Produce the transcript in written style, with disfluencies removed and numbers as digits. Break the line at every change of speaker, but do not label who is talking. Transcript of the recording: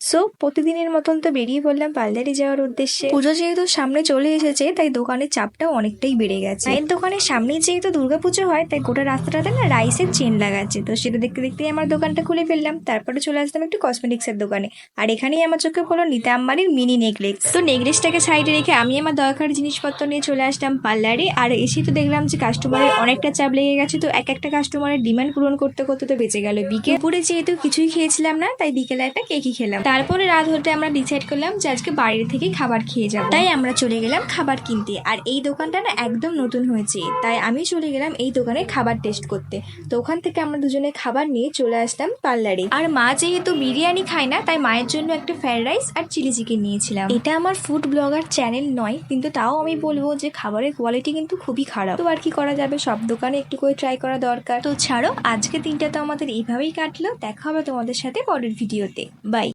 So প্রতিদিনের মতন তো বেরিয়ে পড়লাম পার্লারে যাওয়ার উদ্দেশ্যে। পুজো যেহেতু সামনে চলে এসেছে তাই দোকানের চাপটাও অনেকটাই বেড়ে গেছে। এর দোকানের সামনেই যেহেতু দুর্গাপুজো হয় তাই গোটা রাস্তাটাতে না রাইসের চেন লাগাচ্ছে, তো সেটা দেখতে দেখতেই আমার দোকানটা খুলে ফেললাম। তারপরে চলে আসলাম একটু কসমেটিক্সের দোকানে, আর এখানেই আমার চোখে পড়লো নিতা আম্বানির মিনি নেকলেস। তো নেকলেসটাকে সাইডে রেখে আমি আমার দরকারি জিনিসপত্র নিয়ে চলে আসলাম পার্লারে। আর এসে তো দেখলাম যে কাস্টমারের অনেকটা চাপ লেগে গেছে, তো এক একটা কাস্টমারের ডিমান্ড পূরণ করতে করতে তো বেঁচে গেল বিকেল। দুপুরে যেহেতু কিছুই খেয়েছিলাম না তাই বিকেলে একটা কেকই খেলাম। তারপরে রাত হতে আমরা ডিসাইড করলাম যে আজকে বাইরে থেকে খাবার খেয়ে যাব, তাই আমরা চলে গেলাম খাবার কিনতে। আর এই দোকানটা না একদম নতুন হয়েছে, তাই আমি চলে গেলাম এই দোকানে খাবার টেস্ট করতে। তো ওখান থেকে আমরা দুজনে খাবার নিয়ে চলে আসলাম পার্লারে। আর মা যেহেতু বিরিয়ানি খায় না তাই মায়ের জন্য একটা ফ্রাইড রাইস আর চিলি চিকেন নিয়েছিলাম। এটা আমার ফুড ব্লগার চ্যানেল নয়, কিন্তু তাও আমি বলবো যে খাবারের কোয়ালিটি কিন্তু খুবই খারাপ। তো আর কি করা যাবে, সব দোকানে একটু করে ট্রাই করা দরকার। তো ছাড়ো, আজকে দিনটা তো আমাদের এইভাবেই কাটলো। দেখা হবে তোমাদের সাথে পরের ভিডিওতে। বাই।